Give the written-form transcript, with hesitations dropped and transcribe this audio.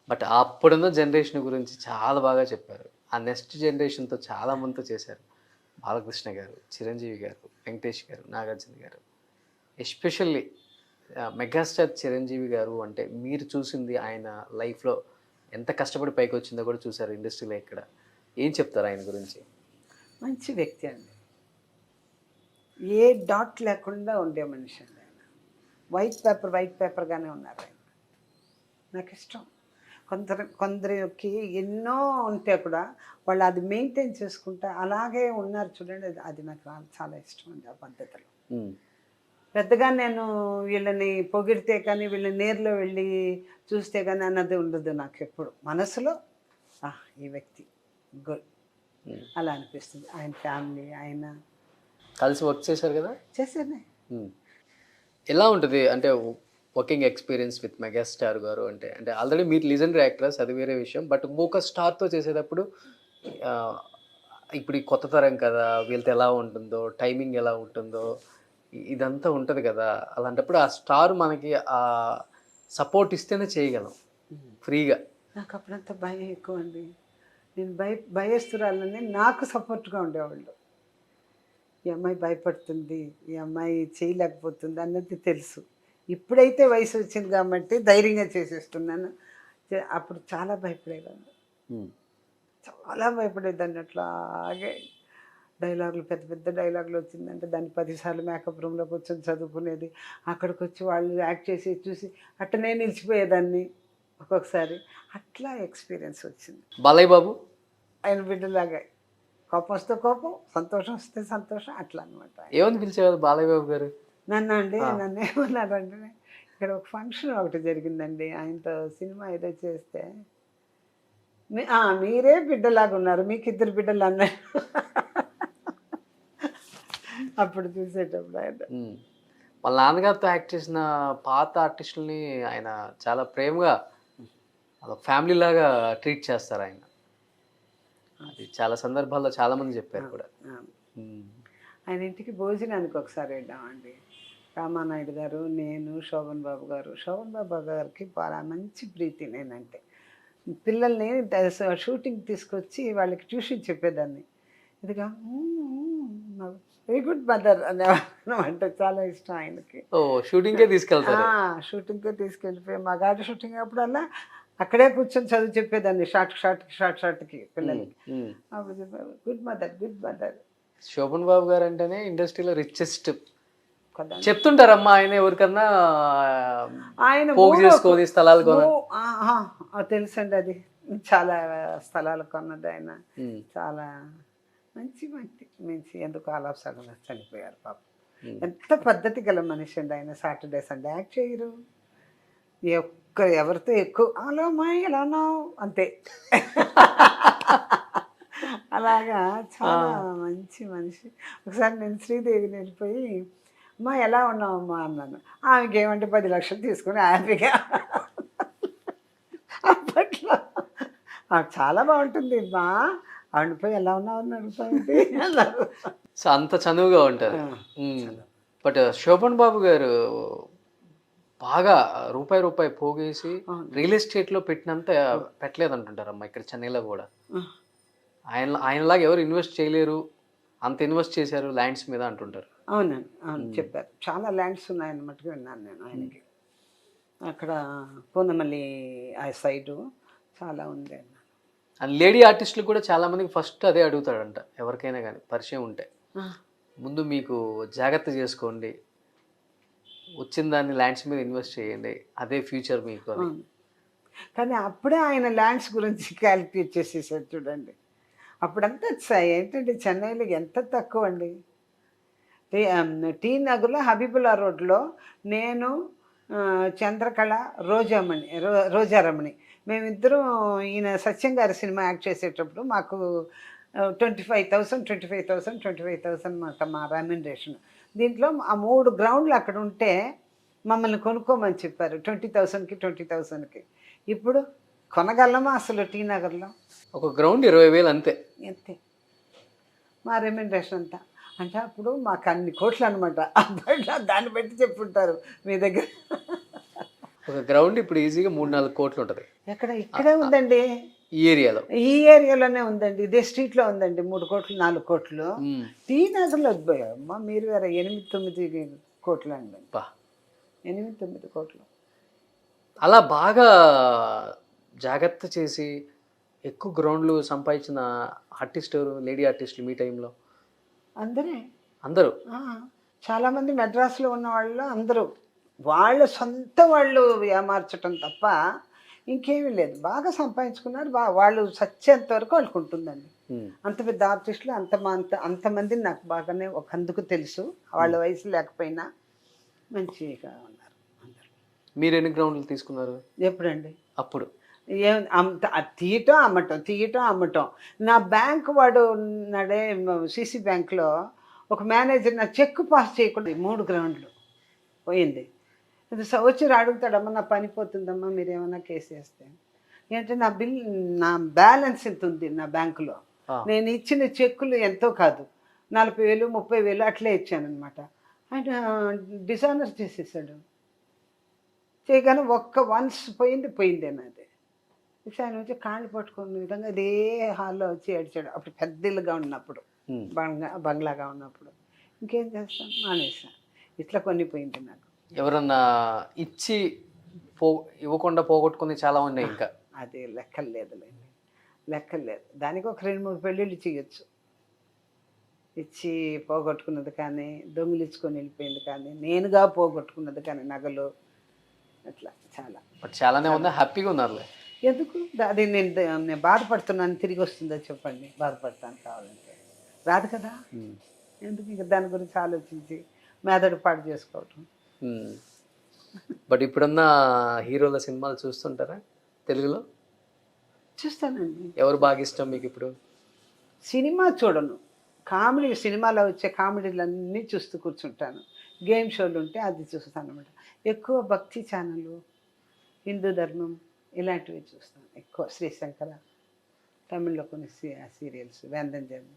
But అప్పుడున్న generation గురించి చాలా బాగా చెప్పారు. ఆ నెక్స్ట్ జనరేషన్‌తో చాలా మందితో చేశారు. బాలకృష్ణ గారు, చిరంజీవి గారు, వెంకటేష్ గారు, నాగార్జున గారు. ఎస్పెషల్లీ మెగాస్టార్ చిరంజీవి గారు అంటే మీరు చూసింది ఆయన లైఫ్‌లో ఎంత కష్టపడి పైకొచ్చిందో కూడా చూసారు ఇండస్ట్రీలో ఇక్కడ. ఏం చెప్తారు ఆయన గురించి? మంచి వ్యక్తి అండి. ఏ డాట్ లేకుండా ఉండే మనిషి అండి ఆయన. వైట్ పేపర్‌గానే ఉన్నారు ఆయన. నాకిష్టం. కొందరికి ఎన్నో ఉంటే కూడా వాళ్ళు అది మెయింటైన్ చేసుకుంటా అలాగే ఉన్నారు చూడండి. అది నాకు చాలా ఇష్టం అండి ఆ పద్ధతిలో. హ్మ్. పెద్దగా నేను వీళ్ళని పొగిడితే కానీ, వీళ్ళని నేరులో వెళ్ళి చూస్తే కానీ అన్నది ఉండదు నాకెప్పుడు. మనసులో ఈ వ్యక్తి గుడ్ హ్మ్. అలా అనిపిస్తుంది. ఆయన ఫ్యామిలీ ఆయన కలిసి వర్క్ చేశారు కదా? చేసేదే. హ్మ్. ఎలా ఉంటది? అంటే వర్కింగ్ ఎక్స్‌పీరియన్స్ విత్ మెగాస్టార్ గారు అంటే, అంటే ఆల్రెడీ మీరు లెజెండరీ యాక్టర్స్ అది వేరే విషయం. బట్ ఇంకొక స్టార్‌తో చేసేటప్పుడు ఆహ్, ఇప్పుడు ఈ కొత్త తరం కదా! వీళ్ళతో ఎలా ఉంటుందో, టైమింగ్ ఎలా ఉంటుందో, ఇదంతా ఉంటది కదా! అలాంటప్పుడు ఆ స్టార్ మనకి సపోర్ట్ ఇస్తేనే చేయగలం ఫ్రీగా. నాకు అప్పుడంతా భయం ఎక్కువ అండి. నేను భయస్తురాలని నాకు సపోర్ట్గా ఉండేవాళ్ళు. ఈ అమ్మాయి భయపడుతుంది, ఈ అమ్మాయి చేయలేకపోతుంది అన్నది తెలుసు. ఇప్పుడైతే వయసు వచ్చింది కాబట్టి ధైర్యంగా చేసేస్తున్నాను. అప్పుడు చాలా భయపడేదాన్ని. హ్మ్. చాలా భయపడేదాన్ని అట్లాగే. డైలాగులు పెద్ద పెద్ద డైలాగులు వచ్చిందంటే దాన్ని 10 సార్లు మేకప్ రూమ్‌లో కూర్చొని చదువుకునేది. అక్కడికొచ్చి వాళ్ళు యాక్ట్ చేసి చూసి అట్టనే నిలిచిపోయేదాన్ని ఒక్కొక్కసారి. అట్లా ఎక్స్‌పీరియన్స్ వచ్చింది. బాలయ్య బాబు? ఆయన బిడ్డలాగా. కోపం వస్తే కోపం, సంతోషం వస్తే సంతోషం అట్లా అనమాట. ఏమని పిలిచేవారు బాలయ్య బాబు గారు? నన్నండి ఆ! నన్నేమన్నారంటే ఇక్కడ ఒక ఫంక్షన్ ఒకటి జరిగిందండి. ఆయనతో సినిమా ఏదో చేస్తే మీరే బిడ్డలాగున్నారు. మీకిద్దరు బిడ్డలు అన్నాడు. అప్పుడు చూసేటప్పుడు ఆయన. హ్మ్. వాళ్ళ నాన్నగారితో యాక్ట్ చేసిన పాత ఆర్టిస్టులని ఆయన చాలా ప్రేమగా అదొక ఫ్యామిలీలాగా ట్రీట్ చేస్తారాయన. అది చాలా సందర్భాల్లో చాలామంది చెప్పారు కూడా. ఆ! హ్మ్. ఆయన ఇంటికి భోజనానికి ఒకసారి వెళ్ళామండి. రామానాయుడు గారు, నేను, శోభన్ బాబు గారు. శోభన్ బాబు గారికి చాలా మంచి ప్రీతి నేనంటే. పిల్లల్ని షూటింగ్‌కి తీసుకొచ్చి వాళ్ళకి ట్యూషన్ చెప్పేదాన్ని. ఇదిగా వెరీ గుడ్ మదర్ అనేవాళ్ళనమాట. చాలా ఇష్టం ఆయనకి. ఓహ్! షూటింగ్‌కే తీసుకెళ్తారు. షూటింగ్‌కే తీసుకెళ్ళిపోయి మగాడి షూటింగ్ అప్పుడల్లా అక్కడే కూర్చొని చదువు చెప్పేదాన్ని షార్ట్‌కి హ్మ్. పిల్లలకి. హ్మ్. అప్పుడు చెప్పేవారు గుడ్ మదర్ శోభన్ బాబు గారంటేనే ఇండస్ట్రీలో రిచెస్ట్. కదా! చెప్తుంటారమ్మా ఆయన ఎవరికన్నా ఆయన పోగు చేసుకోని స్థలాలు కొన తెలుసండి అది. చాలా స్థలాలు కొన్నది ఆయన. హ్మ్. చాలా మంచి వ్యక్తి. ఎందుకో అలా సడన్‌గా చనిపోయారు పాపం. హ్మ్. ఎంత పద్ధతి గల మనిషి అండి ఆయన. సాటర్‌డే, సండే యాక్ట్ చేయరు. ఎవరితో ఎక్కువ హలో అమ్మాయి ఎలా ఉన్నావు అంతే. అలాగా చాలా ఆ! మంచి మనిషి. ఒకసారి నేను శ్రీదేవిని వెళ్ళిపోయి అమ్మా ఎలా ఉన్నావమ్మా అన్నాను. ఆమెకేమంటే 10,00,000 తీసుకొని హ్యాపీగా అప్పట్లో చాలా బాగుంటుంది మా ఆవిడని పోయి ఎలా ఉన్నావు అని అడుగుతావేంటి అన్నారు. సో, అంత చనువుగా ఉంటారు. హ్మ్. బట్ శోభన్ బాబు గారు బాగా రూపాయి పోగేసి అవును. రియల్ ఎస్టేట్‌లో పెట్టినంత పెట్టలేదంటుంటారమ్మా ఇక్కడ చెన్నైలో గూడా. ఆ, ఆయనలాగా ఎవరు ఇన్వెస్ట్ చేయలేరు. అంత ఇన్వెస్ట్ చేశారు ల్యాండ్స్ మీద అంటుంటారు. అవునండి. అవును హ్మ్. చెప్పారు. చాలా ల్యాండ్స్ ఉన్నాయని మట్టుకు విన్నాను నేను హ్మ్. ఆయనకి. అక్కడ పూనమల్లి ఆ సైడు చాలా ఉంది అన్నారు. అండ్ లేడీ ఆర్టిస్టులు కూడా చాలా మందికి ఫస్ట్ అదే అడుగుతాడంట. ఎవరికైనా గాని పరిచయం ఉంటే. ఆ, ముందు మీకు జాగ్రత్త చేసుకోండి. వచ్చిన దాన్ని ల్యాండ్స్ మీద ఇన్వెస్ట్ చేయండి. అదే ఫ్యూచర్ మీకు అని. అవును. కానీ అప్పుడే ఆయన ల్యాండ్స్ గురించి క్యాలిక్యులేట్ చేసేసారు చూడండి. అప్పుడంతా ఏంటంటే చెన్నైలో ఎంత తక్కువ అండి. టీ నగర్‌లో హబీబుల్లా రోడ్‌లో నేను చంద్రకళ, రోజారమణి మేమిద్దరం ఈయన సత్యం గారి సినిమా యాక్ట్ చేసేటప్పుడు మాకు 25,000 మాట మా రెమ్యునరేషన్. దీంట్లో ఆ 3 గ్రౌండ్‌లు అక్కడ ఉంటే మమ్మల్ని కొనుక్కోమని చెప్పారు. 20,000కి. ఇప్పుడు కొనగలమా అసలు టీ నగర్‌లో? ఒక గ్రౌండ్ 20,000 అంతే. అంతే. మా రెమ్యునరేషన్ అంతా. అంటే అప్పుడు మాకు అన్ని కోట్లనమాట. అప్పట్లో దాన్ని బట్టి చెప్పుంటారు మీ దగ్గర. ఒక గ్రౌండ్ ఇప్పుడు ఈజీగా 3-4 కోట్లు ఉంటుంది ఎక్కడ ఇక్కడే ఉందండి, ఈ ఏరియాలో. ఈ ఏరియాలోనే ఉందండి, ఇదే స్ట్రీట్లో ఉందండి. 3 కోట్లు 4 కోట్లు. టీ నగర్లో అమ్మ మీరు వేరే 8-9 కోట్లు అండి. బా 8-9 కోట్లు. అలా బాగా జాగ్రత్త చేసి ఎక్కువ గ్రౌండ్లు సంపాదించిన ఆర్టిస్ట్ ఎవరు, లేడీ ఆర్టిస్టులు మీ టైంలో? అందరే. అందరూ. చాలామంది మెడ్రాస్లో ఉన్న వాళ్ళు అందరూ వాళ్ళ సొంత వాళ్ళు ఏమార్చటం తప్ప ఇంకేమీ లేదు. బాగా సంపాదించుకున్నారు. వాళ్ళు చచ్చేంత వరకు వాళ్ళకు ఉంటుందండి. అంత పెద్ద ఆర్టిస్టులు అంతమందిని నాకు బాగానే ఒకందుకు తెలుసు. వాళ్ళ వయసు లేకపోయినా మంచిగా ఉన్నారు అందరూ. మీరు ఎన్ని గ్రౌండ్లు తీసుకున్నారు ఎప్పుడండి? అప్పుడు? ఏం తీయటం అమ్మటం. నా బ్యాంక్ వాడు ఉన్నాడే సిసి బ్యాంక్లో ఒక మేనేజర్ నా చెక్ పాస్ చేయకుండా 3 గ్రౌండ్లు పోయింది. అది వచ్చి అడుగుతాడమ్మా నా పని పోతుందమ్మా మీరు ఏమన్నా కేసు వేస్తే. ఏంటంటే నా బ్యాలెన్స్ ఎంత ఉంది నా బ్యాంకులో, నేను ఇచ్చిన చెక్కులు ఎంతో కాదు 40,000 30,000 అట్లే ఇచ్చానమాట. ఆయన డిసానర్ చేసేసాడు. చేయగానే వన్స్ పోయిందే నాది. ఆయన వచ్చి కాళ్ళు పట్టుకున్న విధంగా ఇదే హాల్లో వచ్చి ఏడ్చాడు. అప్పుడు పెద్ద ఇల్లుగా ఉన్నప్పుడు, బంగ్లాగా ఉన్నప్పుడు. ఇంకేం చేస్తాను, మానేసాను. ఇట్లా కొన్ని పోయింది నాకు. ఎవరన్నా ఇచ్చి ఇవ్వకుండా పోగొట్టుకుంది చాలా ఉన్నాయి ఇంకా. అది లెక్కలు లేదు. దానికి ఒక 2-3 పెళ్ళిళ్ళు చేయొచ్చు. ఇచ్చి పోగొట్టుకున్నది కానీ, దొంగిలించుకొని వెళ్ళిపోయింది కానీ, నేనుగా పోగొట్టుకున్నది కానీ, నగలు అట్లా చాలా. బట్ చాలానే ఉంది, హ్యాపీగా ఉన్నారులే. ఎందుకు అది నేను బాధపడుతున్నాను, తిరిగి వస్తుందో చెప్పండి. బాధపడతాను కావాలంటే రాదు కదా. ఎందుకు ఇంకా దాని గురించి ఆలోచించి మెదడు పాడు చేసుకోవటం. బట్ ఇప్పుడున్న హీరోల సినిమాలు చూస్తుంటారా తెలుగులో? చూస్తానండి. ఎవరు బాగా ఇష్టం మీకు ఇప్పుడు? సినిమా చూడను, కామెడీ సినిమాలో వచ్చే కామెడీలన్నీ చూస్తూ కూర్చుంటాను. గేమ్ షోలు ఉంటే అది చూస్తాను అనమాట. ఎక్కువ భక్తి ఛానల్, హిందూ ధర్మం ఇలాంటివి చూస్తాను ఎక్కువ. శ్రీశంకర, తమిళ్లో కొన్ని సీరియల్స్, వేందంజన్